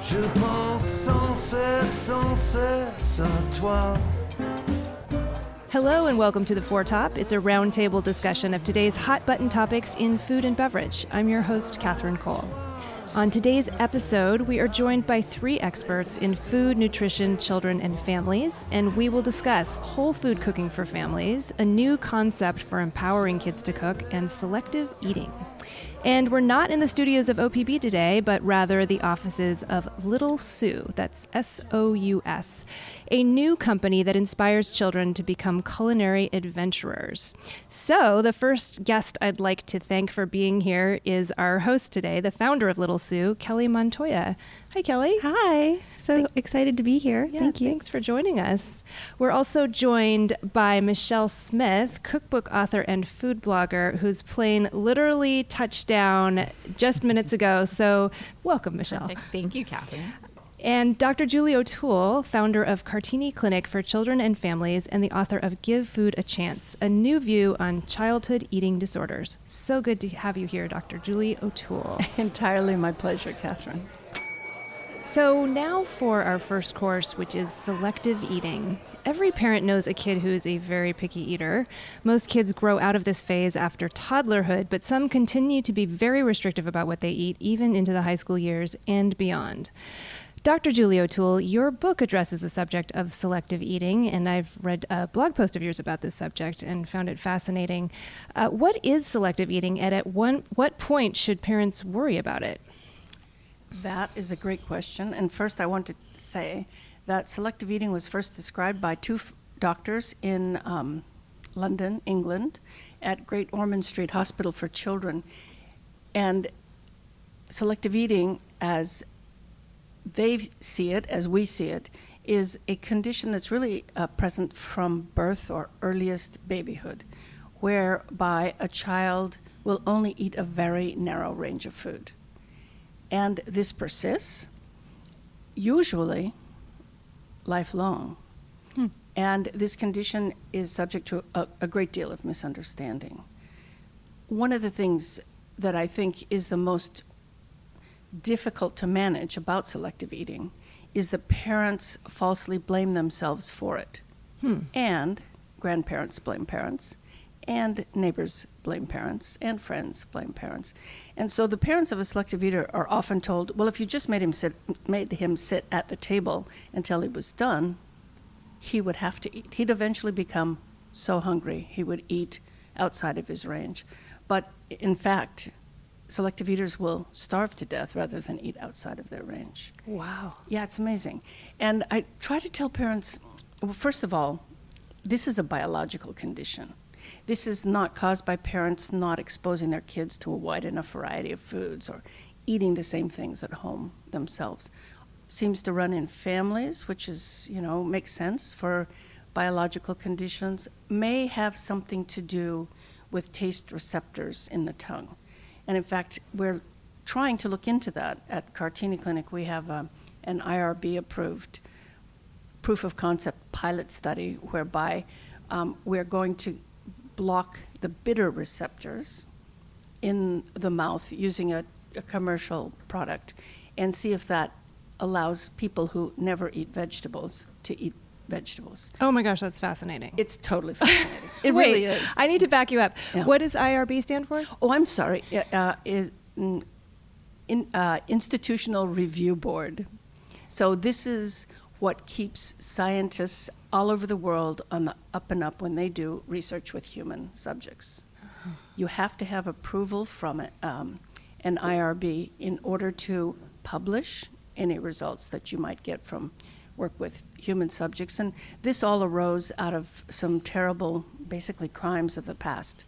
Je pense sans cesse à toi. Hello and welcome to The Four Top. It's a roundtable discussion of today's hot button topics in food and beverage. I'm your host, Catherine Cole. On today's episode, we are joined by three experts in food, nutrition, children, and families, and we will discuss whole food cooking for families, a new concept for empowering kids to cook, and selective eating. And we're not in the studios of OPB today, but rather the offices of Little Sous, that's S-O-U-S, a new company that inspires children to become culinary adventurers. So the first guest I'd like to thank for being here is our host today, the founder of Little Sous, Kelly Montoya. Hi, Kelly. Hi. So excited to be here. Yeah, Thank you. Thanks for joining us. We're also joined by Michelle Smith, cookbook author and food blogger, whose plane literally touched down just minutes ago. So welcome, Michelle. Perfect. Thank you, Catherine. And Dr. Julie O'Toole, founder of Cartini Clinic for Children and Families and the author of Give Food a Chance, a new view on childhood eating disorders. So good to have you here, Dr. Julie O'Toole. Entirely my pleasure, Catherine. So now for our first course, which is selective eating. Every parent knows a kid who is a very picky eater. Most kids grow out of this phase after toddlerhood, but some continue to be very restrictive about what they eat, even into the high school years and beyond. Dr. Julie O'Toole, your book addresses the subject of selective eating, and I've read a blog post of yours about this subject and found it fascinating. What is selective eating, and at what point should parents worry about it? That is a great question. And first I want to say that selective eating was first described by two doctors in London, England, at Great Ormond Street Hospital for Children. And selective eating, as they see it, as we see it, is a condition that's really present from birth or earliest babyhood, whereby a child will only eat a very narrow range of food. And this persists, usually lifelong. And this condition is subject to a great deal of misunderstanding. One of the things that I think is the most difficult to manage about selective eating is that parents falsely blame themselves for it. And grandparents blame parents, and neighbors blame parents, and friends blame parents. And so the parents of a selective eater are often told, well, if you just made him sit at the table until he was done, he would have to eat. He'd eventually become so hungry he would eat outside of his range. But in fact, selective eaters will starve to death rather than eat outside of their range. Wow. Yeah, it's amazing. And I try to tell parents, well, first of all, this is a biological condition. This is not caused by parents not exposing their kids to a wide enough variety of foods or eating the same things at home themselves. Seems to run in families, which is, makes sense for biological conditions, may have something to do with taste receptors in the tongue. And in fact, we're trying to look into that. At Cartini Clinic, we have an IRB-approved proof of concept pilot study whereby we're going to block the bitter receptors in the mouth using a commercial product and see if that allows people who never eat vegetables to eat vegetables. Oh my gosh, that's fascinating. It's totally fascinating. It really is. I need to back you up. Yeah. What does IRB stand for? Oh, I'm sorry. Institutional Review Board. So this is what keeps scientists all over the world on the up and up when they do research with human subjects. You have to have approval from an IRB in order to publish any results that you might get from work with human subjects. And this all arose out of some terrible, basically, crimes of the past,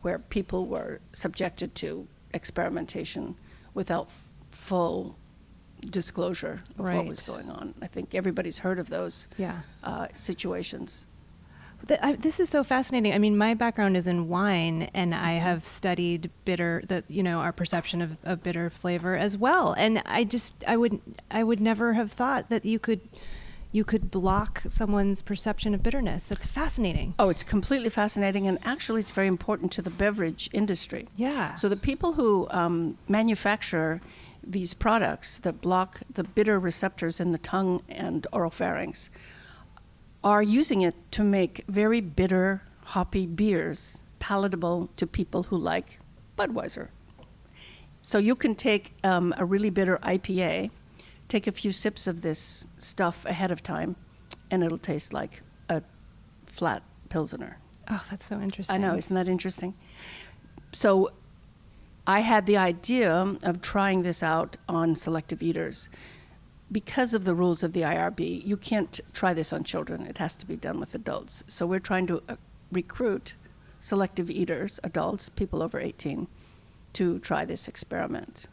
where people were subjected to experimentation without full disclosure of what was going on. I think everybody's heard of those situations. This is so fascinating. I mean, my background is in wine, and I have studied our perception of bitter flavor as well. And I would never have thought that you could block someone's perception of bitterness. That's fascinating. Oh, it's completely fascinating, and actually it's very important to the beverage industry. Yeah. So the people who manufacture these products that block the bitter receptors in the tongue and oropharynx are using it to make very bitter, hoppy beers palatable to people who like Budweiser. So you can take a really bitter IPA, take a few sips of this stuff ahead of time, and it'll taste like a flat Pilsner. Oh, that's so interesting. I know, isn't that interesting? So I had the idea of trying this out on selective eaters. Because of the rules of the IRB, you can't try this on children. It has to be done with adults. So we're trying to recruit selective eaters, adults, people over 18, to try this experiment.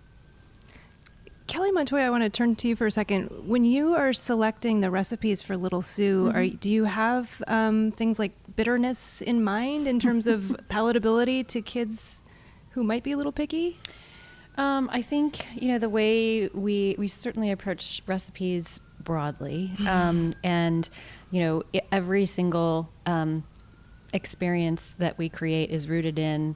Kelly Montoya, I want to turn to you for a second. When you are selecting the recipes for Little Sous, do you have things like bitterness in mind in terms of palatability to kids who might be a little picky? I think, the way we certainly approach recipes broadly, and, every single experience that we create is rooted in,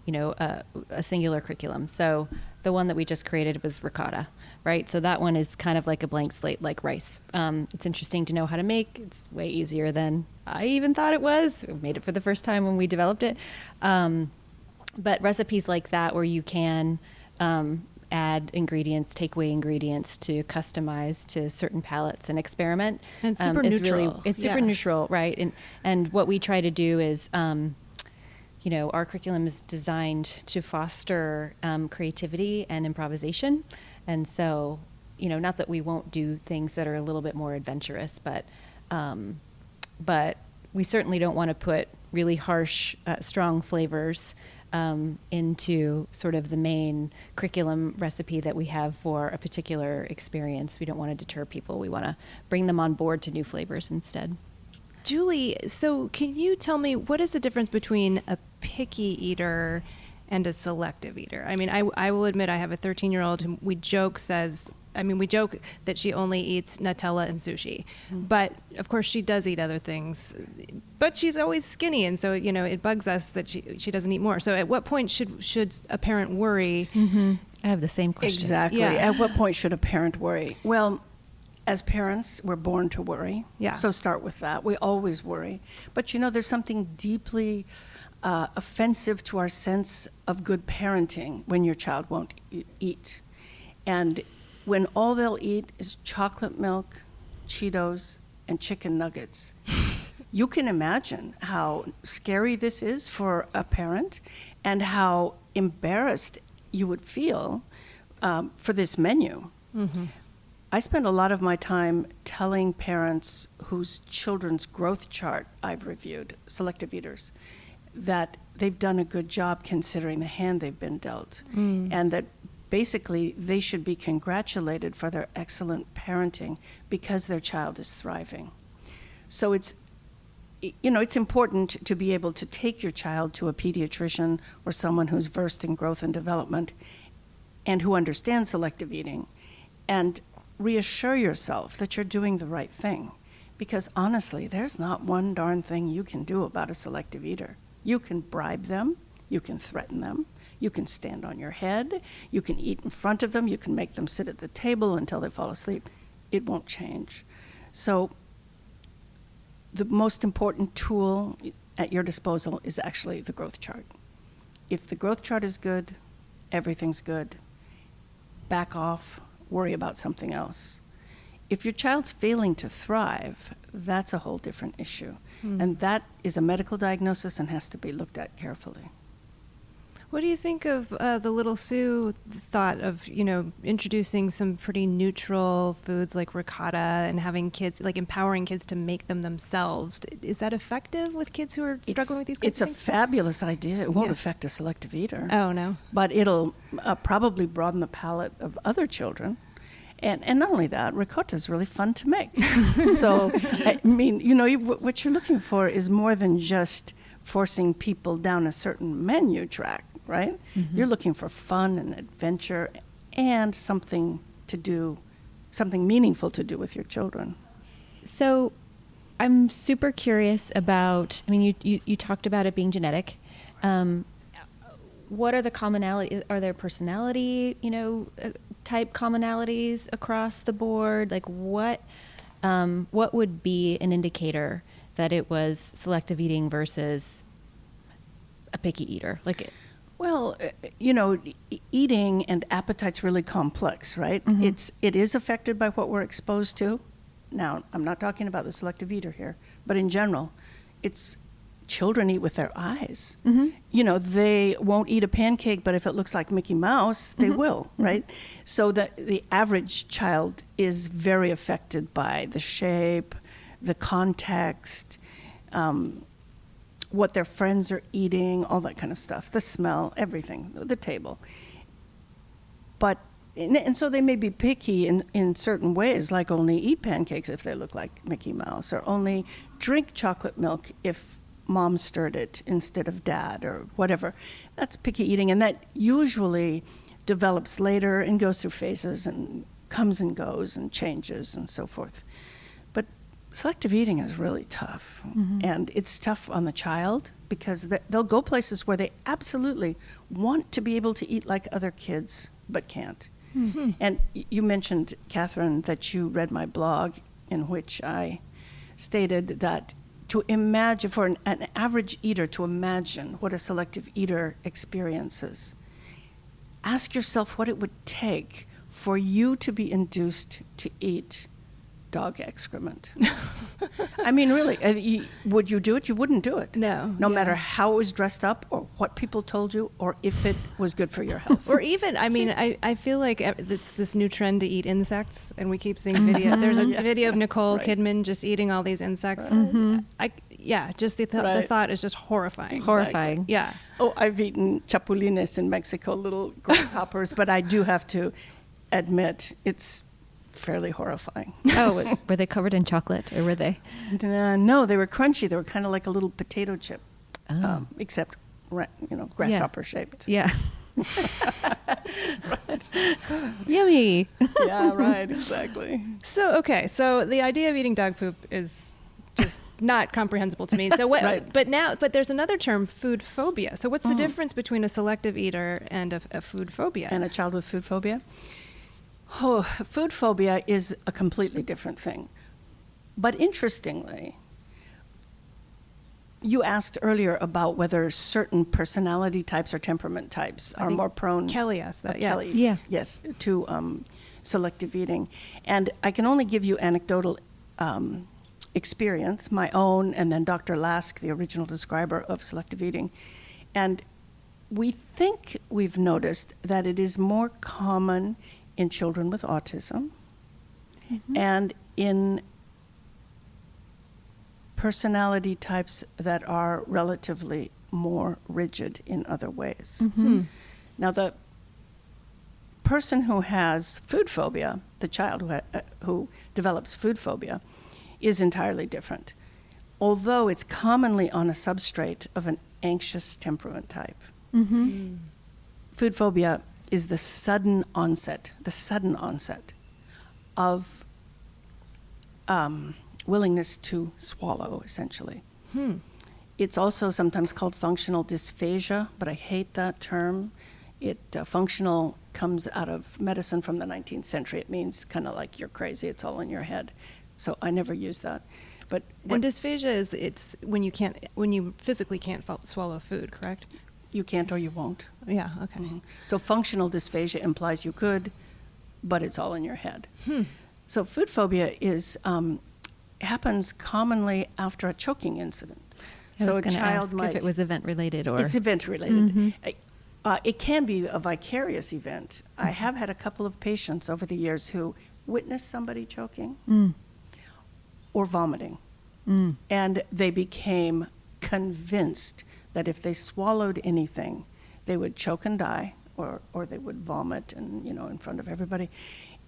a singular curriculum. So the one that we just created was ricotta, right? So that one is kind of like a blank slate, like rice. It's interesting to know how to make. It's way easier than I even thought it was. We made it for the first time when we developed it. But recipes like that where you can add ingredients, take away ingredients to customize to certain palates and experiment. And it's super neutral. It's super neutral, right? And what we try to do is, our curriculum is designed to foster creativity and improvisation. And so, not that we won't do things that are a little bit more adventurous, but we certainly don't want to put really harsh, strong flavors into sort of the main curriculum recipe that we have for a particular experience. We don't want to deter people. We want to bring them on board to new flavors instead. Julie, so can you tell me what is the difference between a picky eater and a selective eater? I mean, I will admit I have a 13-year-old who we joke that she only eats Nutella and sushi. But of course she does eat other things. But she's always skinny, and so it bugs us that she doesn't eat more. So at what point should a parent worry? I have the same question. Exactly. Yeah. At what point should a parent worry? Well, as parents, we're born to worry. Yeah. So start with that. We always worry. But there's something deeply offensive to our sense of good parenting when your child won't eat. And when all they'll eat is chocolate milk, Cheetos, and chicken nuggets, you can imagine how scary this is for a parent and how embarrassed you would feel for this menu. Mm-hmm. I spend a lot of my time telling parents whose children's growth chart I've reviewed, selective eaters, that they've done a good job considering the hand they've been dealt, and that basically they should be congratulated for their excellent parenting because their child is thriving. So it's important to be able to take your child to a pediatrician or someone who's versed in growth and development and who understands selective eating, and reassure yourself that you're doing the right thing. Because honestly, there's not one darn thing you can do about a selective eater. You can bribe them, you can threaten them, you can stand on your head, you can eat in front of them, you can make them sit at the table until they fall asleep. It won't change. So the most important tool at your disposal is actually the growth chart. If the growth chart is good, everything's good. Back off, worry about something else. If your child's failing to thrive, that's a whole different issue. And that is a medical diagnosis and has to be looked at carefully. What do you think of the Little Sous thought of, introducing some pretty neutral foods like ricotta and having kids, like empowering kids to make them themselves? Is that effective with kids who are struggling with these kinds of things? It's a fabulous idea. It won't affect a selective eater. Oh, no. But it'll probably broaden the palate of other children. And not only that, ricotta is really fun to make. So, I mean, what you're looking for is more than just forcing people down a certain menu track, right? Mm-hmm. You're looking for fun and adventure and something meaningful to do with your children. So I'm super curious about, you talked about it being genetic. What are the commonalities? Are there personality, type commonalities across the board? Like what would be an indicator that it was selective eating versus a picky eater? Well, eating and appetite's really complex, right? It is affected by what we're exposed to. Now, I'm not talking about the selective eater here, but in general, it's children eat with their eyes. They won't eat a pancake, but if it looks like Mickey Mouse, they will, right? So the average child is very affected by the shape, the context, what their friends are eating, all that kind of stuff, the smell, everything, the table. But and so they may be picky in certain ways, like only eat pancakes if they look like Mickey Mouse, or only drink chocolate milk if mom stirred it instead of dad, or whatever. That's picky eating, and that usually develops later and goes through phases and comes and goes and changes and so forth. But selective eating is really tough, and it's tough on the child because they'll go places where they absolutely want to be able to eat like other kids but can't. And you mentioned, Catherine, that you read my blog in which I stated that to imagine, for an average eater to imagine what a selective eater experiences, ask yourself what it would take for you to be induced to eat dog excrement. I mean, really, would you do it? You wouldn't do it. No. No matter how it was dressed up or what people told you or if it was good for your health. Or even, I feel like it's this new trend to eat insects, and we keep seeing video. There's a video of Nicole Kidman just eating all these insects. Just the thought is just horrifying. Horrifying. Yeah. Oh, I've eaten chapulines in Mexico, little grasshoppers, but I do have to admit it's fairly horrifying. Oh, were they covered in chocolate, or were they? No, they were crunchy. They were kind of like a little potato chip, except grasshopper shaped. Yeah. Yummy. Yeah, right, exactly. So the idea of eating dog poop is just not comprehensible to me. So what? Right. But there's another term, food phobia. So what's the difference between a selective eater and a food phobia? And a child with food phobia? Oh, food phobia is a completely different thing. But interestingly, you asked earlier about whether certain personality types or temperament types are more prone. Kelly asked that. Kelly, Yeah. yes, to selective eating. And I can only give you anecdotal experience, my own, and then Dr. Lask, the original describer of selective eating. And we think we've noticed that it is more common in children with autism and in personality types that are relatively more rigid in other ways. Now, the person who has food phobia, the child who develops food phobia, is entirely different, although it's commonly on a substrate of an anxious temperament type. Food phobia is the sudden onset of willingness to swallow, essentially. It's also sometimes called functional dysphagia, but I hate that term. Functional comes out of medicine from the 19th century. It means kind of like you're crazy, it's all in your head. So I never use that. But and dysphagia it's when you physically can't swallow food, correct? You can't or you won't. Yeah, okay. So functional dysphagia implies you could, but it's all in your head. So food phobia happens commonly after a choking incident. So a child might, if it was event related or it's event related. It can be a vicarious event. I have had a couple of patients over the years who witnessed somebody choking or vomiting, and they became convinced that if they swallowed anything, they would choke and die, or they would vomit, and in front of everybody.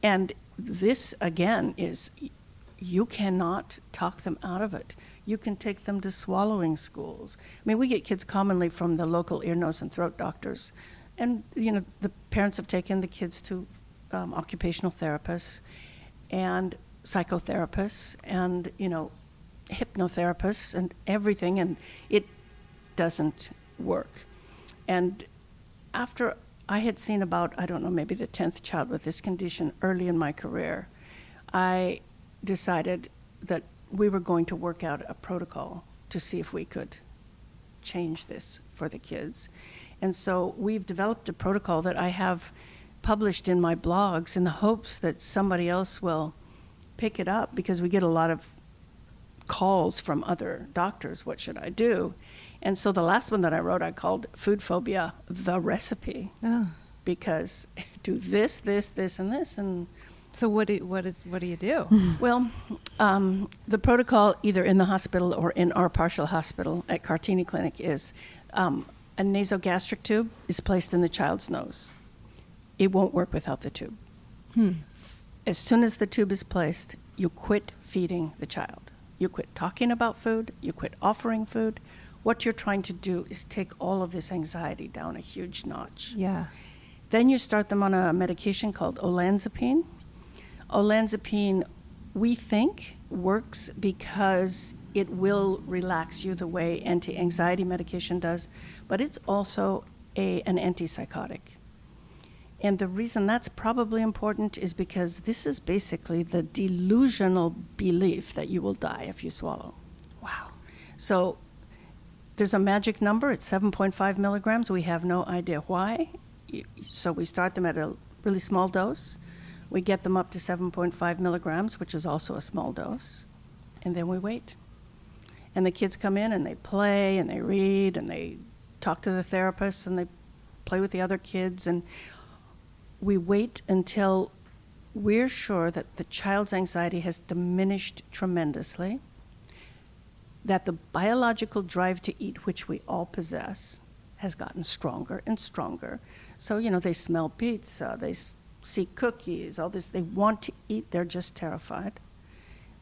And this again is, you cannot talk them out of it. You can take them to swallowing schools. I mean, we get kids commonly from the local ear, nose, and throat doctors, and the parents have taken the kids to occupational therapists and psychotherapists and hypnotherapists and everything, and it doesn't work. And after I had seen about, I don't know, maybe the 10th child with this condition early in my career, I decided that we were going to work out a protocol to see if we could change this for the kids. And so we've developed a protocol that I have published in my blogs in the hopes that somebody else will pick it up, because we get a lot of calls from other doctors, what should I do? And so the last one that I wrote, I called Food Phobia, the recipe. Oh. Because do this, this, this, and this. And So what do you do? well, the protocol, either in the hospital or in our partial hospital at Cartini Clinic, is a nasogastric tube is placed in the child's nose. It won't work without the tube. As soon as the tube is placed, you quit feeding the child. You quit talking about food. You quit offering food. What you're trying to do is take all of this anxiety down a huge notch. Yeah. Then you start them on a medication called olanzapine. Olanzapine, we think, works because it will relax you the way anti-anxiety medication does, but it's also an antipsychotic. And the reason that's probably important is because this is basically the delusional belief that you will die if you swallow. Wow. So there's a magic number. It's 7.5 milligrams. We have no idea why. So we start them at a really small dose. We get them up to 7.5 milligrams, which is also a small dose. And then we wait. And the kids come in and they play and they read and they talk to the therapists and they play with the other kids. And we wait until we're sure that the child's anxiety has diminished tremendously, that the biological drive to eat, which we all possess, has gotten stronger and stronger. So, they smell pizza, they see cookies, all this. They want to eat, they're just terrified.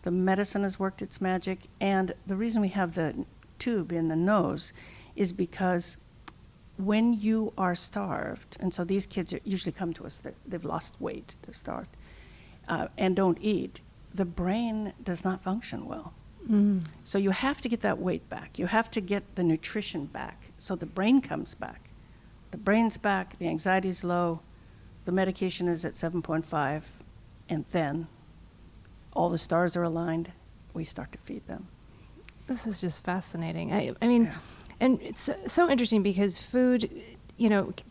The medicine has worked its magic, and the reason we have the tube in the nose is because when you are starved, and so these kids usually come to us, they've lost weight, they're starved, and don't eat, the brain does not function well. So you have to get that weight back. You have to get the nutrition back so the brain comes back. The brain's back, the anxiety's low, the medication is at 7.5, and then all the stars are aligned, we start to feed them. This is just fascinating. I mean, Yeah. and it's so interesting because food,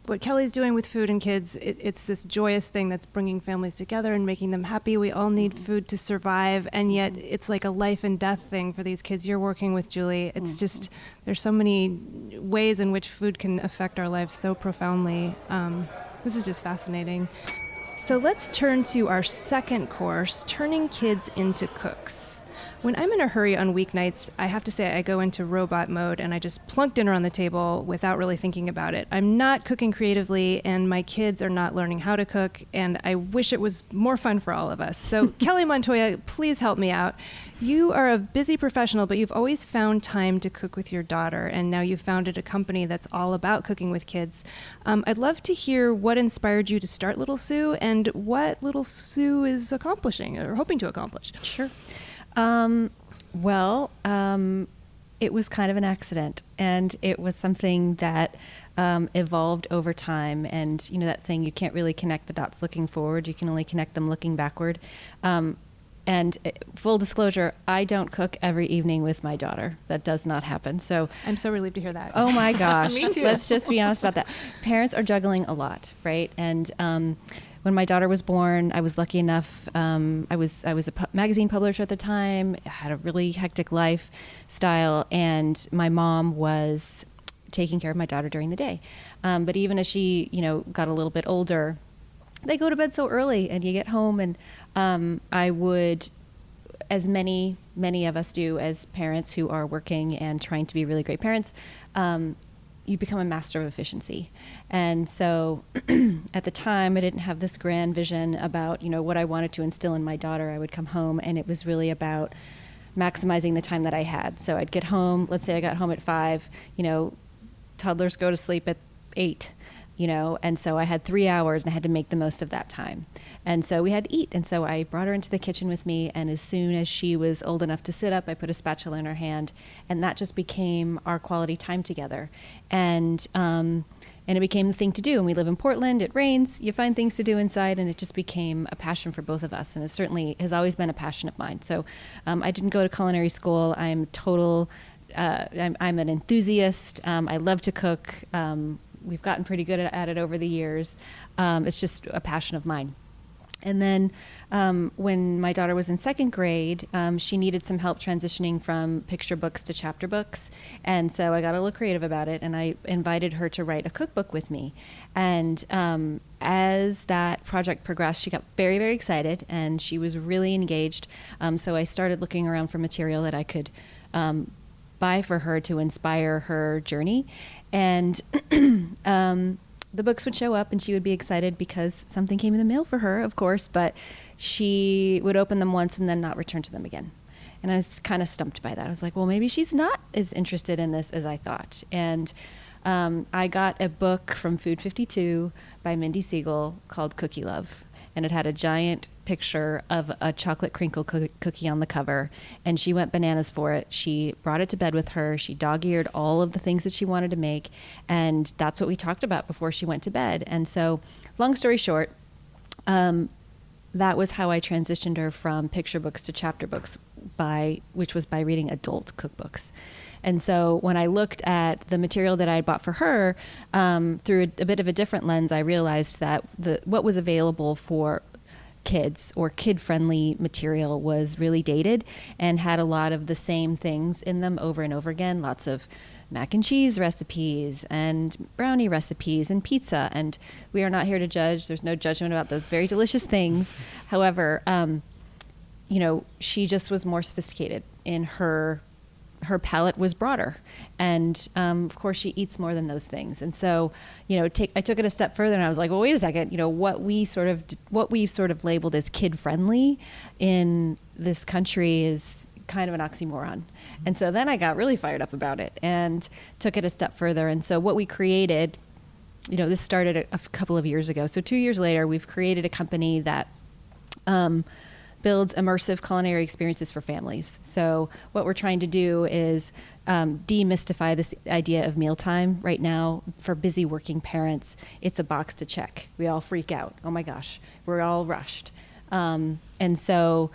what Kelly's doing with food and kids, it's this joyous thing that's bringing families together and making them happy. We all need food to survive, and yet it's like a life and death thing for these kids you're working with, Julie. It's just, there's so many ways in which food can affect our lives so profoundly. This is just fascinating. So let's turn to our second course, turning kids into cooks. When I'm in a hurry on weeknights, I have to say I go into robot mode and I just plunk dinner on the table without really thinking about it. I'm not cooking creatively, and my kids are not learning how to cook, and I wish it was more fun for all of us. So Kelly Montoya, please help me out. You are a busy professional, but you've always found time to cook with your daughter, and now you've founded a company that's all about cooking with kids. I'd love to hear what inspired you to start Little Sous and what Little Sous is accomplishing or hoping to accomplish. Sure. It was kind of an accident, and it was something that evolved over time. And that saying, you can't really connect the dots looking forward, you can only connect them looking backward. Full disclosure, I don't cook every evening with my daughter. That does not happen. So I'm so relieved to hear that. Oh my gosh. Me too. Let's just be honest about that. Parents are juggling a lot, right? And when my daughter was born, I was lucky enough. I was a magazine publisher at the time. I had a really hectic lifestyle, and my mom was taking care of my daughter during the day. But even as she, got a little bit older, they go to bed so early, and you get home, and I would, as many of us do as parents who are working and trying to be really great parents, you become a master of efficiency. And so at the time, I didn't have this grand vision about, what I wanted to instill in my daughter. I would come home, and it was really about maximizing the time that I had. So I'd get home, let's say I got home at 5, toddlers go to sleep at 8. And so I had 3 hours, and I had to make the most of that time. And so we had to eat. And so I brought her into the kitchen with me, and as soon as she was old enough to sit up, I put a spatula in her hand, and that just became our quality time together. And And it became the thing to do. And we live in Portland. It rains. You find things to do inside. And it just became a passion for both of us. And it certainly has always been a passion of mine. So I didn't go to culinary school. I'm an enthusiast. I love to cook. We've gotten pretty good at it over the years. It's just a passion of mine. And then when my daughter was in second grade, she needed some help transitioning from picture books to chapter books. And so I got a little creative about it, and I invited her to write a cookbook with me. And as that project progressed, she got very, very excited, and she was really engaged. So I started looking around for material that I could buy for her to inspire her journey. And the books would show up and she would be excited because something came in the mail for her, of course, but she would open them once and then not return to them again. And I was kind of stumped by that. I was like, well, maybe she's not as interested in this as I thought. And I got a book from Food 52 by Mindy Siegel called Cookie Love. And it had a giant picture of a chocolate crinkle cookie on the cover. And she went bananas for it. She brought it to bed with her. She dog-eared all of the things that she wanted to make. And that's what we talked about before she went to bed. And so, long story short, that was how I transitioned her from picture books to chapter books, which was by reading adult cookbooks. And so when I looked at the material that I had bought for her through a bit of a different lens, I realized that what was available for kids or kid-friendly material was really dated and had a lot of the same things in them over and over again. Lots of mac and cheese recipes and brownie recipes and pizza. And we are not here to judge. There's no judgment about those very delicious things. However, she just was more sophisticated in her palate was broader. And, of course, she eats more than those things. And so, I took it a step further and I was like, well, wait a second, what we've sort of labeled as kid-friendly in this country is kind of an oxymoron. And so then I got really fired up about it and took it a step further. And so what we created, this started a couple of years ago. So 2 years later, we've created a company that builds immersive culinary experiences for families. So what we're trying to do is demystify this idea of mealtime. Right now, for busy working parents, it's a box to check. We all freak out. Oh my gosh, we're all rushed. And so,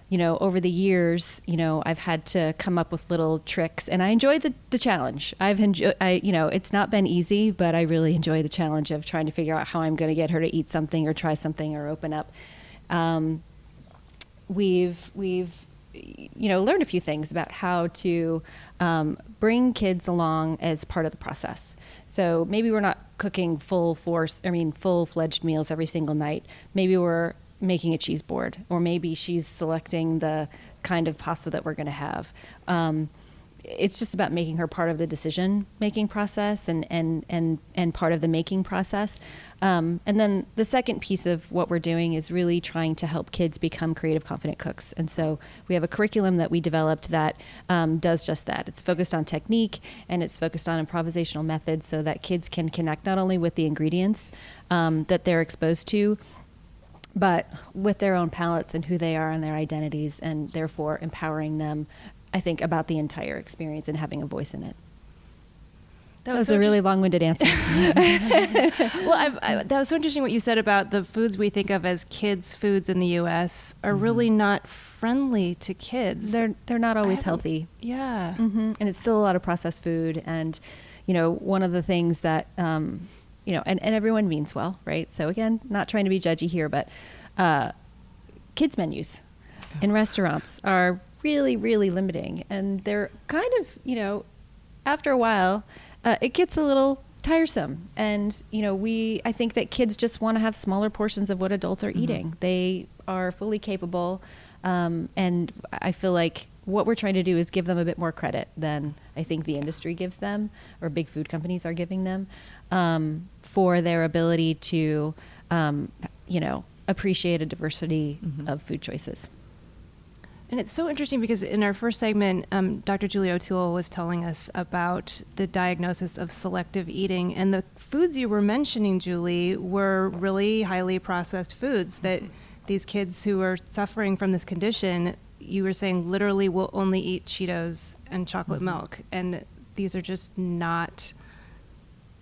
over the years, I've had to come up with little tricks, and I enjoy the challenge. It's not been easy, but I really enjoy the challenge of trying to figure out how I'm going to get her to eat something or try something or open up. We've learned a few things about how to bring kids along as part of the process. So maybe we're not cooking full-fledged meals every single night. Maybe we're making a cheese board, or maybe she's selecting the kind of pasta that we're going to have. It's just about making her part of the decision-making process and part of the making process. And then the second piece of what we're doing is really trying to help kids become creative, confident cooks. And so we have a curriculum that we developed that does just that. It's focused on technique, and it's focused on improvisational methods so that kids can connect not only with the ingredients that they're exposed to, but with their own palates and who they are and their identities, and therefore empowering them, I think, about the entire experience and having a voice in it. That was a really long-winded answer. Well, that was so interesting what you said about the foods we think of as kids' foods in the U.S. are really not friendly to kids. They're not always healthy. Yeah. Mm-hmm. And it's still a lot of processed food. And, one of the things that, and everyone means well, right? So again, not trying to be judgy here, but kids' menus in restaurants are really, really limiting. And they're kind of, after a while, it gets a little tiresome. And, I think that kids just want to have smaller portions of what adults are eating. They are fully capable. And I feel like what we're trying to do is give them a bit more credit than I think the industry gives them, or big food companies are giving them, for their ability to, appreciate a diversity of food choices. And it's so interesting because in our first segment, Dr. Julie O'Toole was telling us about the diagnosis of selective eating. And the foods you were mentioning, Julie, were really highly processed foods that these kids who are suffering from this condition, you were saying literally will only eat Cheetos and chocolate milk. And these are just not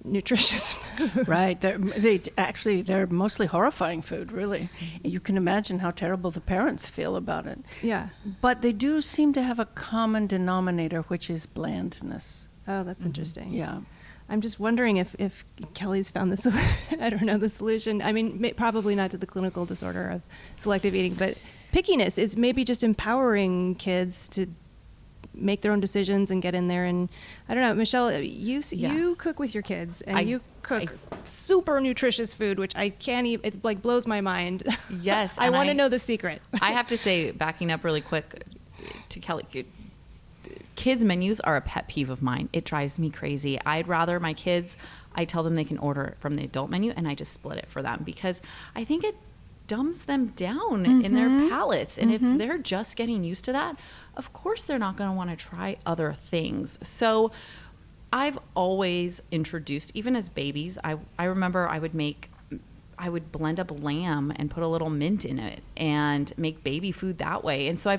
nutritious food. Right. They're mostly horrifying food, really. You can imagine how terrible the parents feel about it. Yeah. But they do seem to have a common denominator, which is blandness. Oh, that's interesting. Yeah. I'm just wondering if Kelly's found I don't know, the solution. I mean, probably not to the clinical disorder of selective eating, but pickiness is maybe just empowering kids to make their own decisions and get in there. And I don't know, Michelle, you cook with your kids, and you cook super nutritious food, which I can't even, it like blows my mind. Yes. I want to know the secret. I have to say, backing up really quick to Kelly, kids' menus are a pet peeve of mine. It drives me crazy. I'd rather my kids, I tell them they can order it from the adult menu, and I just split it for them, because I think it dumbs them down in their palates. And if they're just getting used to that, of course they're not going to want to try other things. So I've always introduced, even as babies, I remember I would blend up lamb and put a little mint in it and make baby food that way. And so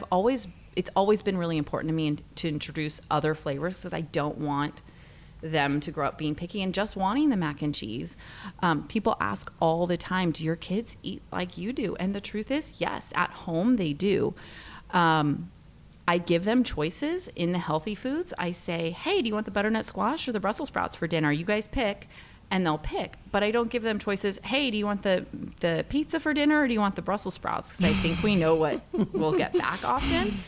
it's always been really important to me to introduce other flavors, because I don't want them to grow up being picky and just wanting the mac and cheese. People ask all the time, do your kids eat like you do? And the truth is, yes, at home they do. I give them choices in the healthy foods. I say, hey, do you want the butternut squash or the Brussels sprouts for dinner? You guys pick. And they'll pick. But I don't give them choices, hey, do you want the pizza for dinner, or do you want the Brussels sprouts? Because I think we know what we'll get back often.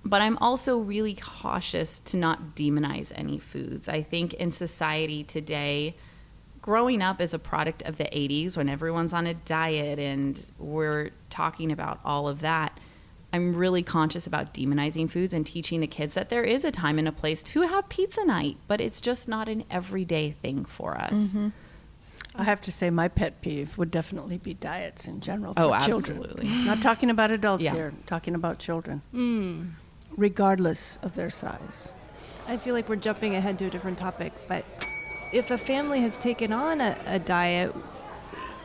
But I'm also really cautious to not demonize any foods. I think in society today, growing up as a product of the 80s, when everyone's on a diet and we're talking about all of that, I'm really conscious about demonizing foods and teaching the kids that there is a time and a place to have pizza night, but it's just not an everyday thing for us. I have to say my pet peeve would definitely be diets in general for children. Absolutely. Not talking about adults here, talking about children, regardless of their size. I feel like we're jumping ahead to a different topic, but if a family has taken on a diet,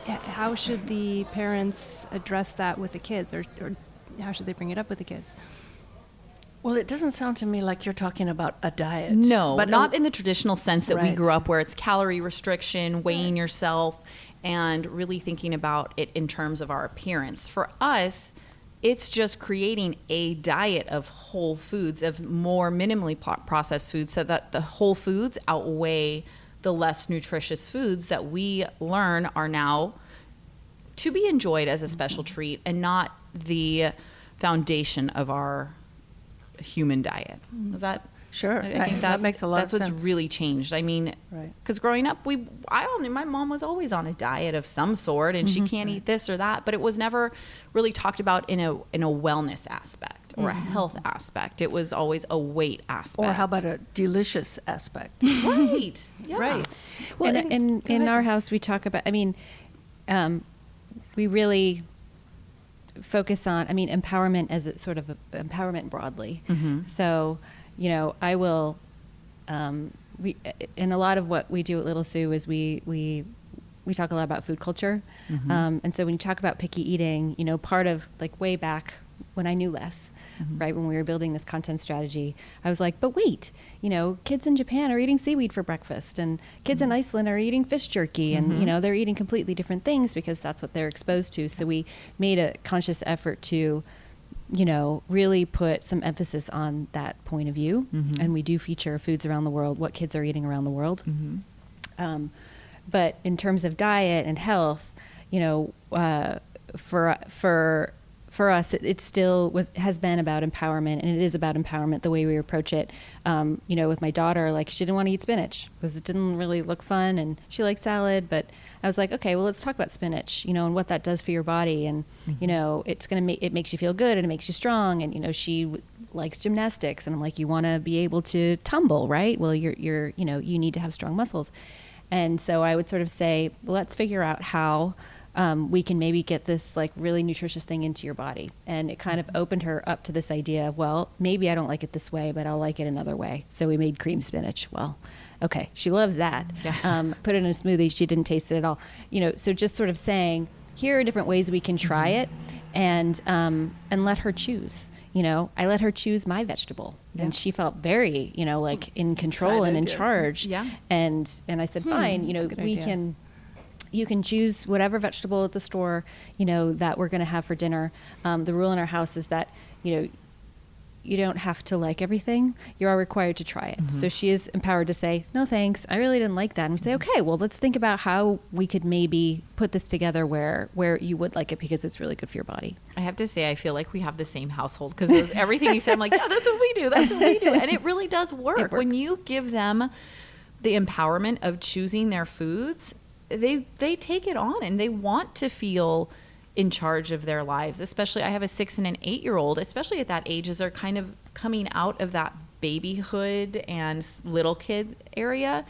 how should the parents address that with the kids, or how should they bring it up with the kids? Well, it doesn't sound to me like you're talking about a diet. No, but not in the traditional sense that we Right. grew up, where it's calorie restriction, weighing yourself, and really thinking about it in terms of our appearance. For us, it's just creating a diet of whole foods, of more minimally processed foods, so that the whole foods outweigh the less nutritious foods that we learn are now to be enjoyed as a special treat and not the foundation of our human diet. Is that Sure. I think that makes a lot of sense. That's what's really changed. I mean, Right. because growing up, my mom was always on a diet of some sort, and she can't eat this or that, but it was never really talked about in a wellness aspect or a health aspect. It was always a weight aspect. Or how about a delicious aspect? Right. Yeah. Right. Well, and in our house, we talk about, we really focus on, empowerment as a sort of empowerment broadly. So, I will, we, in a lot of what we do at Little Sous is we talk a lot about food culture. And so when you talk about picky eating, part of like way back when I knew less, right, when we were building this content strategy, I was like, but wait, kids in Japan are eating seaweed for breakfast, and kids in Iceland are eating fish jerky, and, they're eating completely different things because that's what they're exposed to. So we made a conscious effort to, really put some emphasis on that point of view. And we do feature foods around the world, what kids are eating around the world. But in terms of diet and health, for us, it still has been about empowerment, and it is about empowerment the way we approach it. With my daughter, like, she didn't want to eat spinach because it didn't really look fun, and she liked salad. But I was like, okay, well, let's talk about spinach, and what that does for your body, and it's gonna it makes you feel good, and it makes you strong, and she likes gymnastics, and I'm like, you want to be able to tumble, right? Well, you need to have strong muscles, and so I would sort of say, well, let's figure out how. We can maybe get this like really nutritious thing into your body. And it kind of opened her up to this idea of, well, maybe I don't like it this way, but I'll like it another way. So we made cream spinach. Well, okay, she loves that. Yeah. Put it in a smoothie. She didn't taste it at all. So just sort of saying, here are different ways we can try it, and let her choose. I let her choose my vegetable, and she felt very, like in control and in charge. Yeah. And I said, fine, that's a good idea. you can choose whatever vegetable at the store, that we're going to have for dinner. The rule in our house is that, you don't have to like everything. You are required to try it. So she is empowered to say, no, thanks. I really didn't like that. And we say, okay, well, let's think about how we could maybe put this together where you would like it, because it's really good for your body. I have to say, I feel like we have the same household, because everything you said, I'm like, yeah, that's what we do. That's what we do. And it really does work. When you give them the empowerment of choosing their foods, they take it on, and they want to feel in charge of their lives. Especially, I have a 6 and an 8-year-old, especially at that age, as they're kind of coming out of that babyhood and little kid area.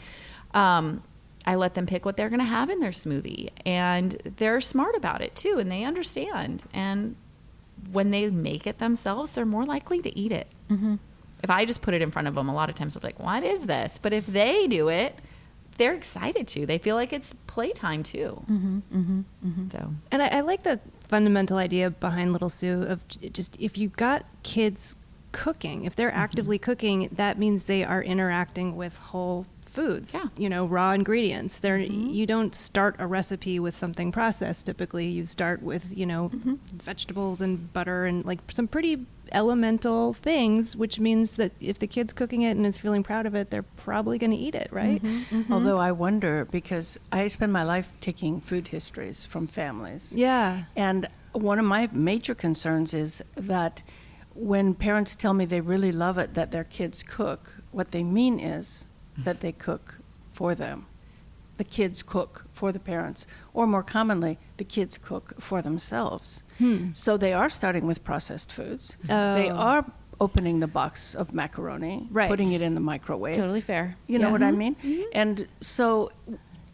I let them pick what they're going to have in their smoothie, and they're smart about it too, and they understand. And when they make it themselves, they're more likely to eat it. If I just put it in front of them, a lot of times they're like, what is this? But if they do it, they're excited to. They feel like it's playtime too. So, And I like the fundamental idea behind Little Sous of just, if you've got kids cooking, if they're actively cooking, that means they are interacting with whole foods, raw ingredients. You don't start a recipe with something processed. Typically you start with, vegetables and butter and like some pretty elemental things, which means that if the kid's cooking it and is feeling proud of it, they're probably going to eat it, right? Although I wonder, because I spend my life taking food histories from families. Yeah. And one of my major concerns is that when parents tell me they really love it that their kids cook, what they mean is that they cook for them. The kids cook for the parents, or more commonly, the kids cook for themselves. So they are starting with processed foods. They are opening the box of macaroni, putting it in the microwave. Totally fair. You know what I mean? And so,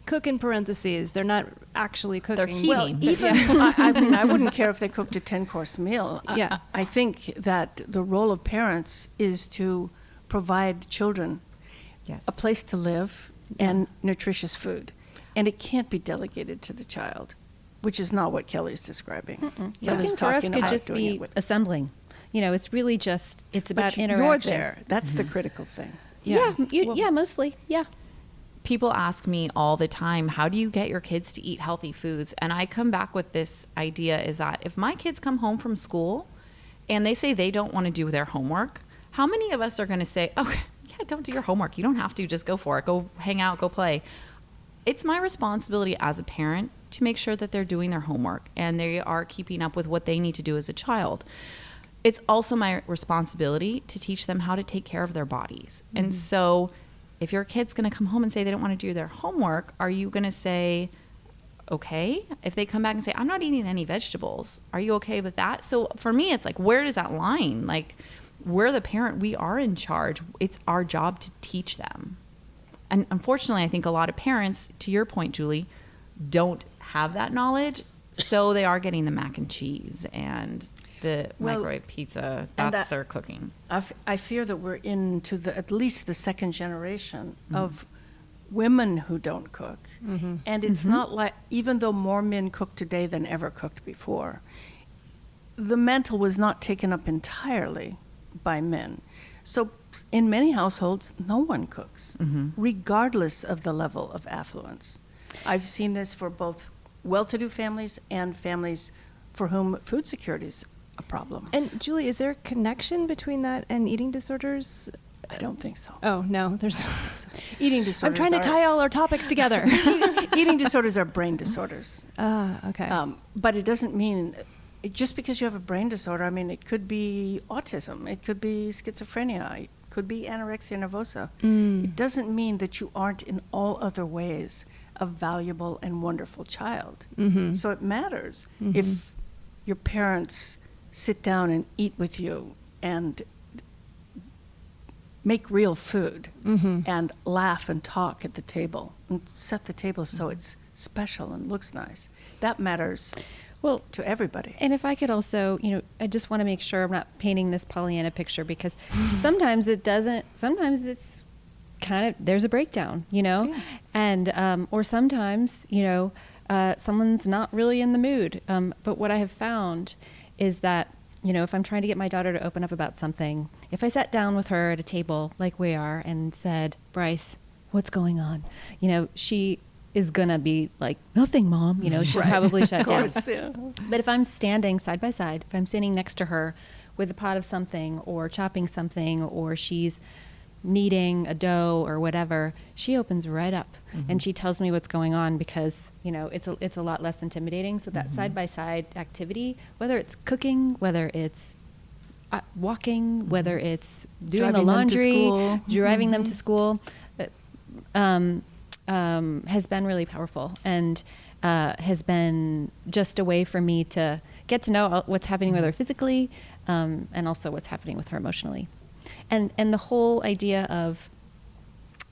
Cook in parentheses. They're not actually cooking. They're heating. well, even I mean, I wouldn't care if they cooked a 10-course meal. Yeah. I think that the role of parents is to provide children a place to live and nutritious food. And it can't be delegated to the child, which is not what Kelly's describing. Kelly's Cooking for us talking could about just doing it be with. assembling. It's really just, it's about But interaction. you're there. That's the critical thing. Yeah, mostly. Yeah. people ask me all the time, how do you get your kids to eat healthy foods? And I come back with this idea is that if my kids come home from school and they say they don't want to do their homework, how many of us are going to say, oh, yeah, don't do your homework. You don't have to. Just go for it. Go hang out. Go play. It's my responsibility as a parent to make sure that they're doing their homework and they are keeping up with what they need to do as a child. It's also my responsibility to teach them how to take care of their bodies. Mm-hmm. And so if your kid's going to come home and say they don't want to do their homework, are you going to say, okay? If they come back and say, I'm not eating any vegetables, are you okay with that? So for me, it's like, where does that line? Like, we're the parent. We are in charge. It's our job to teach them. And unfortunately, I think a lot of parents, to your point, Julie, don't have that knowledge. So they are getting the mac and cheese and the microwave pizza. That's their cooking. I fear that we're into at least the second generation of women who don't cook. Mm-hmm. And it's not like, even though more men cook today than ever cooked before, the mantle was not taken up entirely by men. So in many households, no one cooks, regardless of the level of affluence. I've seen this for both well-to-do families and families for whom food security is a problem. And Julie, is there a connection between that and eating disorders? I don't think so. Oh, no, there's eating disorders. I'm trying to tie all our topics together. Eating disorders are brain disorders. Okay. But it doesn't mean, just because you have a brain disorder, I mean, it could be autism, it could be schizophrenia, it could be anorexia nervosa. It doesn't mean that you aren't in all other ways a valuable and wonderful child. So it matters if your parents sit down and eat with you and make real food and laugh and talk at the table and set the table so it's special and looks nice. That matters. Well, to everybody. And if I could also, I just want to make sure I'm not painting this Pollyanna picture, because sometimes it doesn't, sometimes it's kind of, there's a breakdown, and, or sometimes, someone's not really in the mood. But what I have found is that, if I'm trying to get my daughter to open up about something, if I sat down with her at a table like we are and said, Bryce, what's going on? She is going to be like, nothing, Mom. She'll probably shut down. Course, yeah. But if I'm standing side by side, if I'm sitting next to her with a pot of something or chopping something, or she's kneading a dough or whatever, she opens right up and she tells me what's going on, because it's a lot less intimidating. So that side by side activity, whether it's cooking, whether it's walking, whether it's doing the laundry, driving them to school, has been really powerful, and has been just a way for me to get to know what's happening with her physically, and also what's happening with her emotionally. And the whole idea of,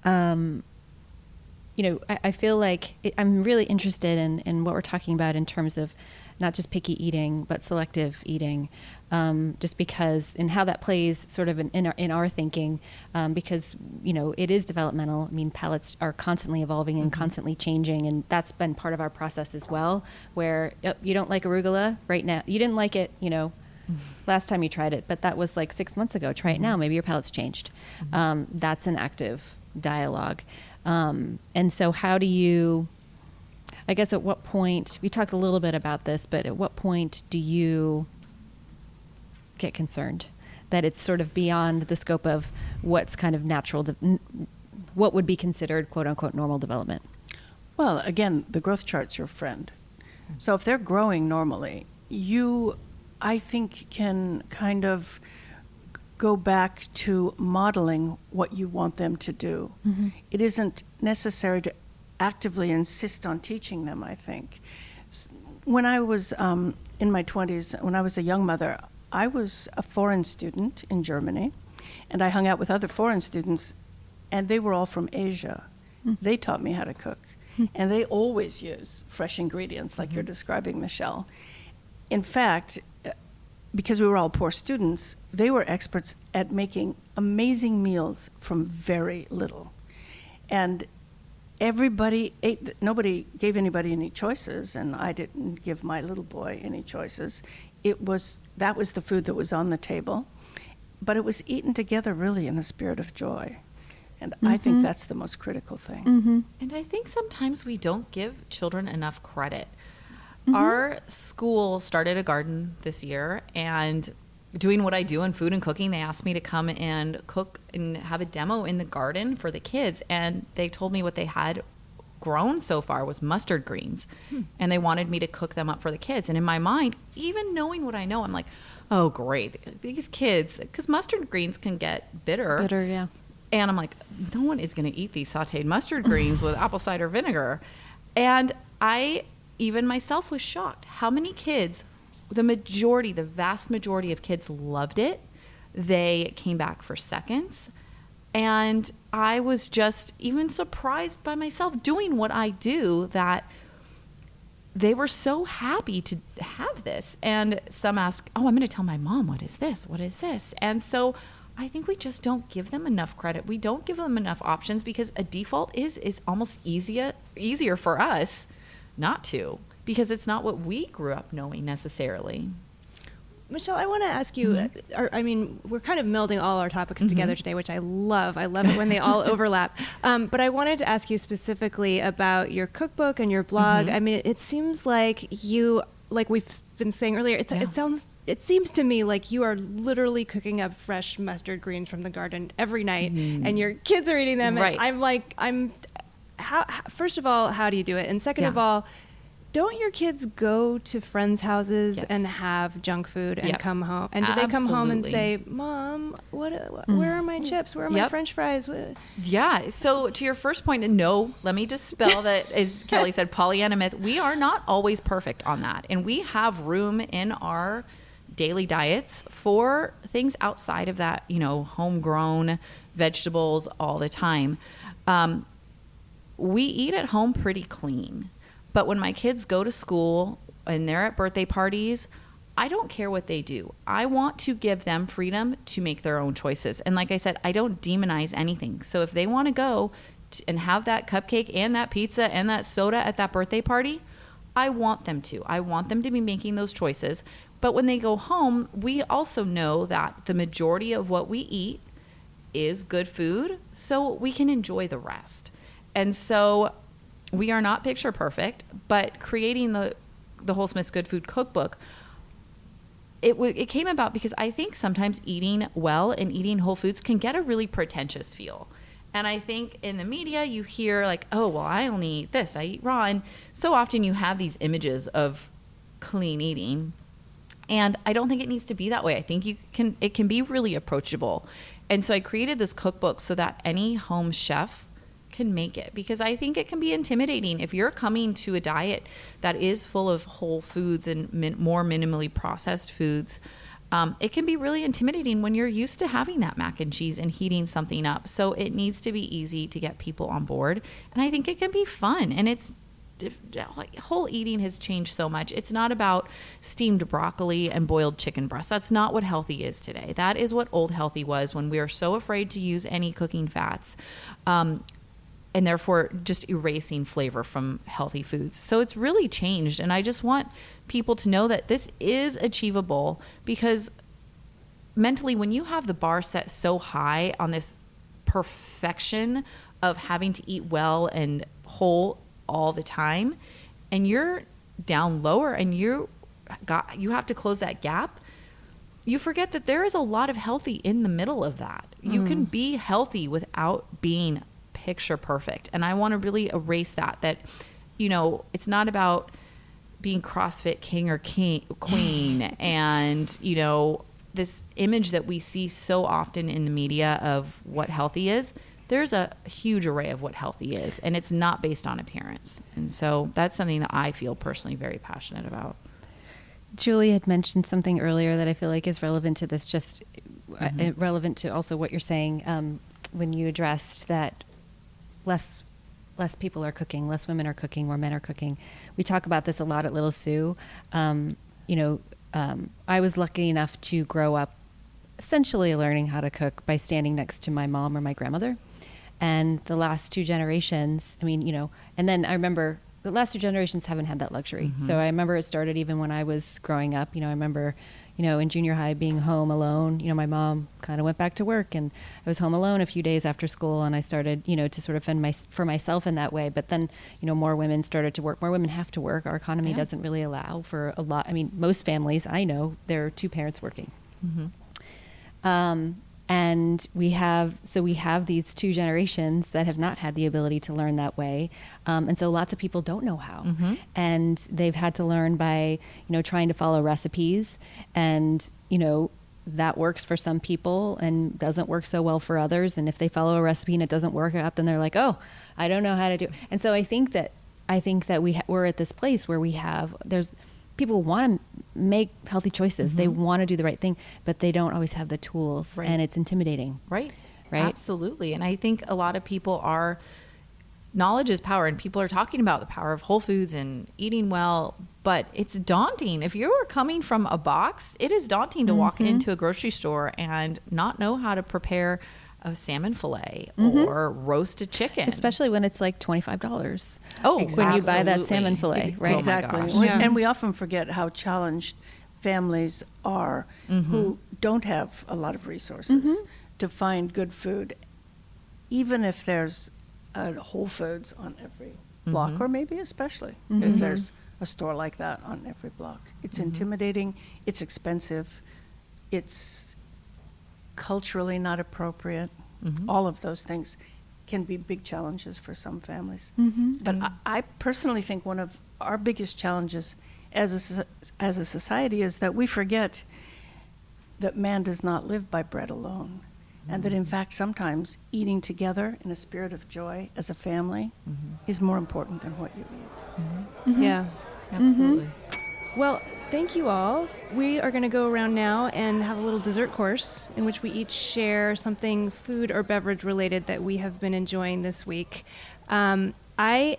I feel like I'm really interested in what we're talking about in terms of not just picky eating, but selective eating, just because, and how that plays sort of in our thinking, because, it is developmental. I mean, palates are constantly evolving and constantly changing, and that's been part of our process as well, where you don't like arugula right now. You didn't like it, last time you tried it, but that was like 6 months ago. Try it now. Maybe your palate's changed. That's an active dialogue. And so how do you, I guess at what point, we talked a little bit about this, but at what point do you get concerned that it's sort of beyond the scope of what's kind of natural, what would be considered quote unquote normal development? Well, again, the growth chart's your friend. So if they're growing normally, you, I think, can kind of go back to modeling what you want them to do. It isn't necessary to actively insist on teaching them, I think. When I was in my 20s, when I was a young mother, I was a foreign student in Germany, and I hung out with other foreign students, and they were all from Asia. They taught me how to cook, and they always use fresh ingredients like you're describing, Michelle. In fact, because we were all poor students, they were experts at making amazing meals from very little. And everybody ate, nobody gave anybody any choices, and I didn't give my little boy any choices. That was the food that was on the table, but it was eaten together really in a spirit of joy. And I think that's the most critical thing. And I think sometimes we don't give children enough credit. Our school started a garden this year, and doing what I do in food and cooking, they asked me to come and cook and have a demo in the garden for the kids. And they told me what they had grown so far was mustard greens. And they wanted me to cook them up for the kids. And in my mind, even knowing what I know, I'm like, oh, great. These kids, because mustard greens can get bitter. Bitter, yeah. And I'm like, no one is going to eat these sauteed mustard greens with apple cider vinegar. And even myself was shocked how many kids, the vast majority of kids loved it. They came back for seconds. And I was just even surprised by myself doing what I do, that they were so happy to have this. And some ask, oh, I'm going to tell my mom, what is this? What is this? And so I think we just don't give them enough credit. We don't give them enough options, because a default is almost easier for us not to, because it's not what we grew up knowing necessarily. Michelle, I want to ask you, we're kind of melding all our topics together today, which I love. I love it when they all overlap. But I wanted to ask you specifically about your cookbook and your blog. I mean, it seems like you, like we've been saying earlier, it seems to me like you are literally cooking up fresh mustard greens from the garden every night, and your kids are eating them. Right. And first of all, how do you do it? And second of all, don't your kids go to friends' houses and have junk food and come home? And do they come home and say, Mom, where are my chips? Where are my French fries? Yeah. So to your first point, no, let me dispel that, as Kelly said, Pollyanna myth. We are not always perfect on that. And we have room in our daily diets for things outside of that, homegrown vegetables all the time. We eat at home pretty clean. But when my kids go to school and they're at birthday parties, I don't care what they do. I want to give them freedom to make their own choices. And like I said, I don't demonize anything. So if they want to go and have that cupcake and that pizza and that soda at that birthday party, I want them to. I want them to be making those choices. But when they go home, we also know that the majority of what we eat is good food, so we can enjoy the rest. And so we are not picture perfect, but creating the Whole Smith's Good Food Cookbook, it came about because I think sometimes eating well and eating whole foods can get a really pretentious feel. And I think in the media you hear like, oh, well, I only eat this, I eat raw. And so often you have these images of clean eating. And I don't think it needs to be that way. I think it can be really approachable. And so I created this cookbook so that any home chef can make it, because I think it can be intimidating if you're coming to a diet that is full of whole foods and more minimally processed foods. It can be really intimidating when you're used to having that mac and cheese and heating something up. So it needs to be easy to get people on board. And I think it can be fun. And whole eating has changed so much. It's not about steamed broccoli and boiled chicken breast. That's not what healthy is today. That is what old healthy was, when we were so afraid to use any cooking fats. And therefore just erasing flavor from healthy foods. So it's really changed. And I just want people to know that this is achievable, because mentally, when you have the bar set so high on this perfection of having to eat well and whole all the time, and you're down lower and you have to close that gap, you forget that there is a lot of healthy in the middle of that. You can be healthy without being picture perfect. And I want to really erase that it's not about being CrossFit king or queen and this image that we see so often in the media of what healthy is. There's a huge array of what healthy is, and it's not based on appearance. And so that's something that I feel personally very passionate about. Julie had mentioned something earlier that I feel like is relevant to this, just relevant to also what you're saying when you addressed that less people are cooking, less women are cooking, more men are cooking. We talk about this a lot at Little Sous. I was lucky enough to grow up essentially learning how to cook by standing next to my mom or my grandmother. And the last two generations, and then I remember the last two generations haven't had that luxury. So I remember it started even when I was growing up. I remember in junior high being home alone. My mom kind of went back to work, and I was home alone a few days after school, and I started, to sort of fend for myself in that way. But then, more women started to work. More women have to work. Our economy doesn't really allow for a lot. Most families I know, there are two parents working. And we have these two generations that have not had the ability to learn that way. And so lots of people don't know how. And they've had to learn by, trying to follow recipes. And, that works for some people and doesn't work so well for others. And if they follow a recipe and it doesn't work out, then they're like, oh, I don't know how to do it. And so I think that we're at this place where people want to make healthy choices. They want to do the right thing, but they don't always have the tools, and it's intimidating. Right. Absolutely. And I think a lot of people knowledge is power, and people are talking about the power of whole foods and eating well, but it's daunting. If you're coming from a box, it is daunting to walk into a grocery store and not know how to prepare a salmon fillet or roast a chicken. Especially when it's like $25. Oh, when you buy that salmon fillet, right? Exactly. Oh my gosh. And we often forget how challenged families are who don't have a lot of resources to find good food, even if there's a Whole Foods on every block, or maybe especially if there's a store like that on every block. It's intimidating, it's expensive, it's culturally not appropriate. All of those things can be big challenges for some families. But I personally think one of our biggest challenges as a society is that we forget that man does not live by bread alone. And that in fact sometimes eating together in a spirit of joy as a family is more important than what you eat. Yeah, Absolutely. Well, thank you all. We are going to go around now and have a little dessert course in which we each share something food or beverage related that we have been enjoying this week. You guys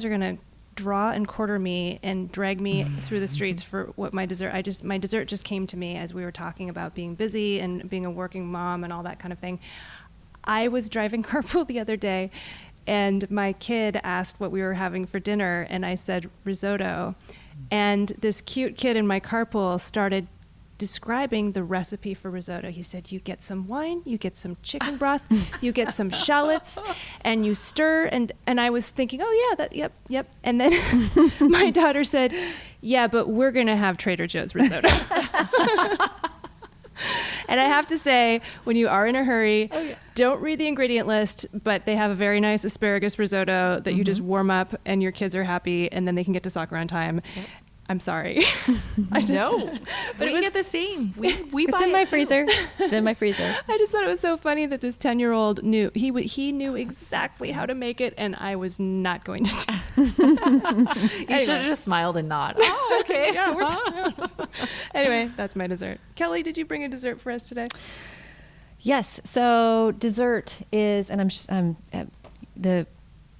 are going to draw and quarter me and drag me through the streets for what my dessert just came to me as we were talking about being busy and being a working mom and all that kind of thing. I was driving carpool the other day, and my kid asked what we were having for dinner, and I said risotto. And this cute kid in my carpool started describing the recipe for risotto. He said, you get some wine, you get some chicken broth, you get some shallots, and you stir. And I was thinking, oh yeah, yep. And then my daughter said, yeah, but we're going to have Trader Joe's risotto. And I have to say, when you are in a hurry, don't read the ingredient list, but they have a very nice asparagus risotto that you just warm up and your kids are happy and then they can get to soccer on time. Yep. I'm sorry. But we get the same. We it's buy in it my too. freezer. It's in my freezer. I just thought it was so funny that this 10-year-old knew he knew exactly how to make it, and I was not going to. You should have just smiled and not. Oh, okay. Anyway, that's my dessert. Kelly, did you bring a dessert for us today? Yes. So dessert is, and the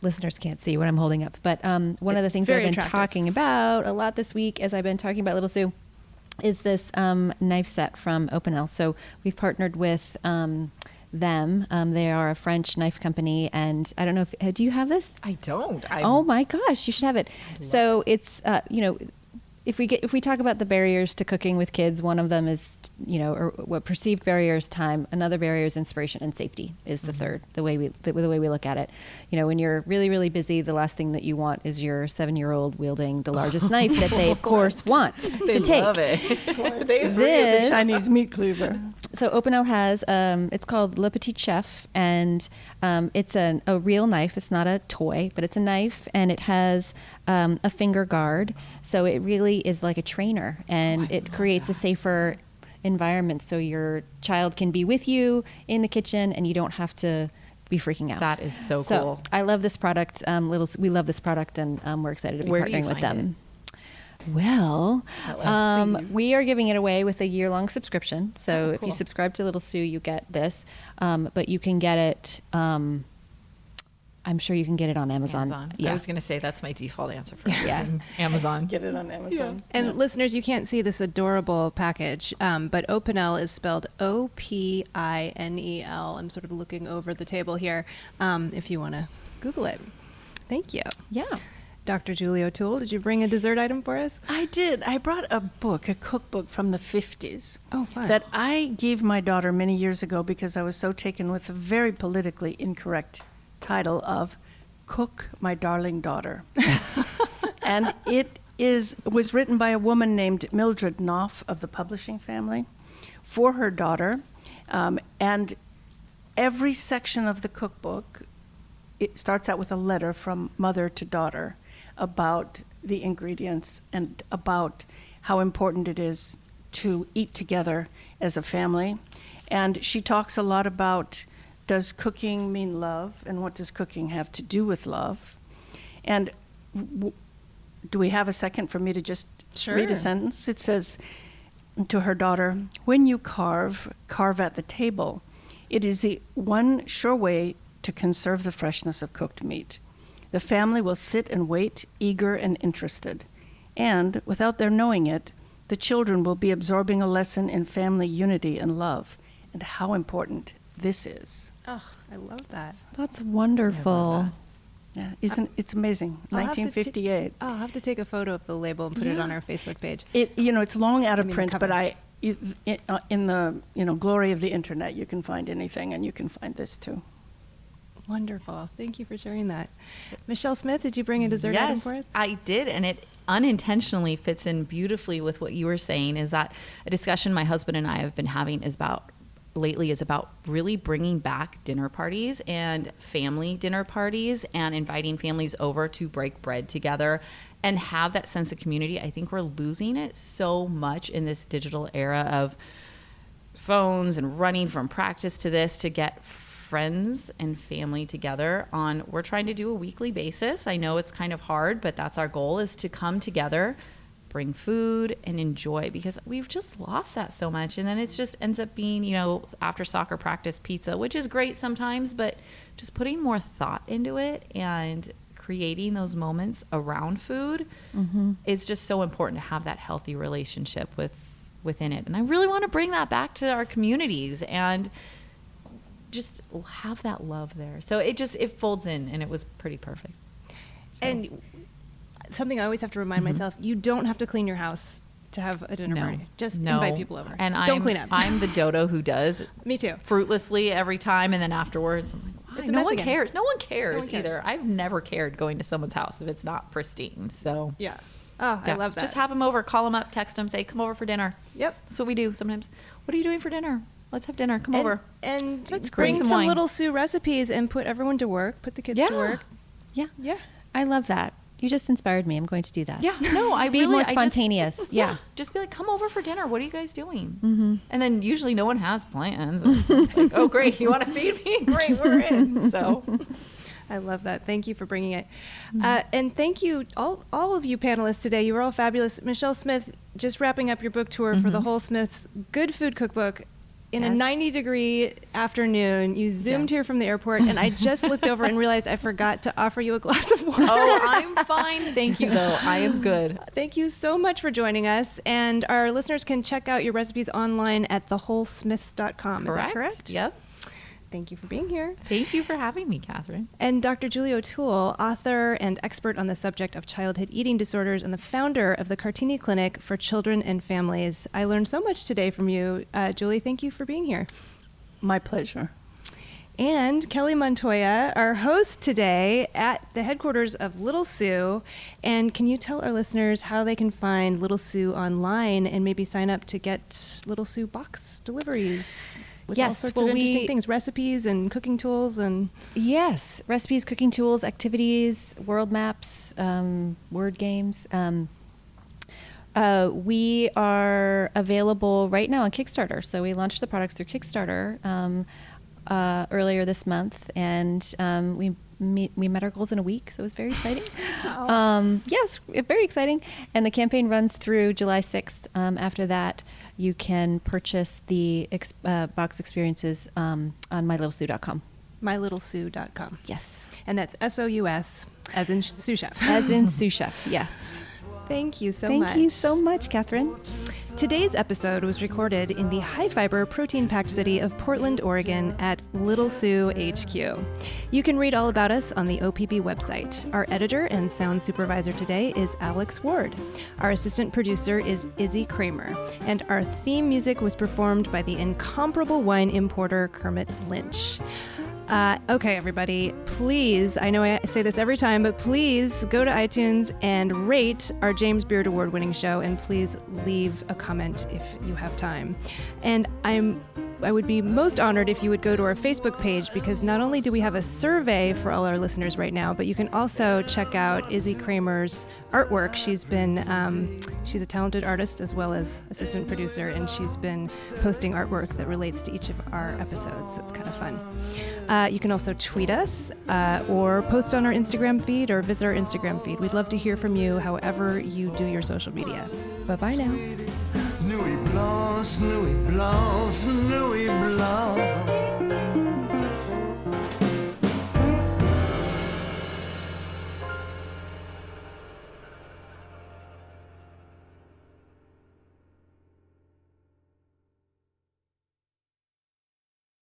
listeners can't see what I'm holding up, but one of the things I've been talking about a lot this week, as I've been talking about Little Sous, is this knife set from Opinel. So we've partnered with them. They are a French knife company, and I don't know if do you have this? I don't. Oh my gosh, you should have it. So it's if we talk about the barriers to cooking with kids, one of them is, or what perceived barrier is time. Another barrier is inspiration, and safety is the third. The way we look at it, when you're really, really busy, the last thing that you want is your 7-year-old wielding the largest knife that they, of course, want to take. Love it. The Chinese meat cleaver. So Opinel has it's called Le Petit Chef, and it's a real knife. It's not a toy, but it's a knife, and it has a finger guard. So it really is like a trainer, and it creates a safer environment so your child can be with you in the kitchen and you don't have to be freaking out. That is so cool. I love this product. We love this product, and we're excited to be partnering with them. Well, we are giving it away with a year-long subscription. So if you subscribe to Little Sous, you get this. But you can get it, I'm sure you can get it on Amazon. Yeah. I was going to say that's my default answer for Amazon. Get it on Amazon. Yeah. And listeners, you can't see this adorable package, but Opinel is spelled Opinel. I'm sort of looking over the table here if you want to Google it. Thank you. Yeah. Dr. Julie O'Toole, did you bring a dessert item for us? I did. I brought a cookbook from the 50s. Oh, fun. That I gave my daughter many years ago because I was so taken with the very politically incorrect title of Cook, My Darling Daughter. And it was written by a woman named Mildred Knopf of the publishing family for her daughter. And every section of the cookbook, it starts out with a letter from mother to daughter about the ingredients and about how important it is to eat together as a family. And she talks a lot about, does cooking mean love, and what does cooking have to do with love? And do we have a second for me to just read a sentence? It says to her daughter, when you carve at the table. It is the one sure way to conserve the freshness of cooked meat. The family will sit and wait, eager and interested. And, without their knowing it, the children will be absorbing a lesson in family unity and love, and how important this is. Oh, I love that. That's wonderful. Yeah, it's amazing. 1958. I'll have to take a photo of the label and put it on our Facebook page. It's long out of print, cover. but in the glory of the internet, you can find anything, and you can find this too. Wonderful. Thank you for sharing that. Michelle Smith, did you bring a dessert item for us? Yes, I did, and it unintentionally fits in beautifully with what you were saying, is that a discussion my husband and I have been having is about really bringing back dinner parties and family dinner parties and inviting families over to break bread together and have that sense of community. I think we're losing it so much in this digital era of phones and running from practice to this to get friends and family together we're trying to do a weekly basis. I know it's kind of hard, but that's our goal, is to come together, bring food and enjoy, because we've just lost that so much. And then it just ends up being, after soccer practice pizza, which is great sometimes, but just putting more thought into it and creating those moments around food is just so important to have that healthy relationship within it. And I really want to bring that back to our communities and just have that love there. So it folds in, and it was pretty perfect. So. And something I always have to remind myself, you don't have to clean your house to have a dinner party. Just invite people over. And don't clean up. I'm the dodo who does Me too. fruitlessly every time, and then afterwards, I'm like, It's a no mess one again. cares. No one cares No one cares. either. I've never cared going to someone's house if it's not pristine. So Yeah. Oh, I yeah, love that. Just have them over, call them up, text them, say, come over for dinner. Yep. That's what we do sometimes. What are you doing for dinner? Let's have dinner. Come over. And That's bring great. some Some wine. Little Sous recipes and put everyone to work. Put the kids to work. Yeah. Yeah. I love that. You just inspired me. I'm going to do that. Yeah, no, I Be really, more I just- spontaneous. Yeah. Just be like, come over for dinner. What are you guys doing? Mm-hmm. And then usually no one has plans. And it's like, oh, great. You want to feed me? Great, we're in. So I love that. Thank you for bringing it. And thank you, all of you panelists today. You were all fabulous. Michelle Smith, just wrapping up your book tour for the Whole Smith's Good Food Cookbook. In a Yes. 90-degree afternoon, you zoomed Yes. here from the airport, and I just looked over and realized I forgot to offer you a glass of water. oh, I'm fine. Thank you, though. I am good. Thank you so much for joining us. And our listeners can check out your recipes online at thewholesmiths.com. Is that correct? Yep. Thank you for being here. Thank you for having me, Catherine. And Dr. Julie O'Toole, author and expert on the subject of childhood eating disorders and the founder of the Cartini Clinic for Children and Families. I learned so much today from you. Julie, thank you for being here. My pleasure. And Kelly Montoya, our host today at the headquarters of Little Sous. And can you tell our listeners how they can find Little Sous online and maybe sign up to get Little Sous box deliveries? With all Yes, sorts well, of interesting we- things, recipes and cooking tools and... Yes. Recipes, cooking tools, activities, world maps, word games. We are available right now on Kickstarter. So we launched the products through Kickstarter earlier this month, and we met our goals in a week, so it was very exciting. Yes, very exciting. And the campaign runs through July 6th. After that, you can purchase the box experiences on mylittlesous.com. mylittlesous.com. Yes. And that's SOUS, as in sous chef. As in sous chef, yes. Thank you so much. Thank you so much, Catherine. Today's episode was recorded in the high-fiber, protein-packed city of Portland, Oregon at Little Sous HQ. You can read all about us on the OPB website. Our editor and sound supervisor today is Alex Ward. Our assistant producer is Izzy Kramer. And our theme music was performed by the incomparable wine importer Kermit Lynch. Okay, everybody, please, I know I say this every time, but please go to iTunes and rate our James Beard Award-winning show, and please leave a comment if you have time. And I would be most honored if you would go to our Facebook page, because not only do we have a survey for all our listeners right now, but you can also check out Izzy Kramer's artwork. She's a talented artist as well as assistant producer, and she's been posting artwork that relates to each of our episodes, so it's kind of fun. You can also tweet us or post on our Instagram feed or visit our Instagram feed. We'd love to hear from you however you do your social media. Bye-bye now. Nuit blanche, nuit blanche, nuit blanche.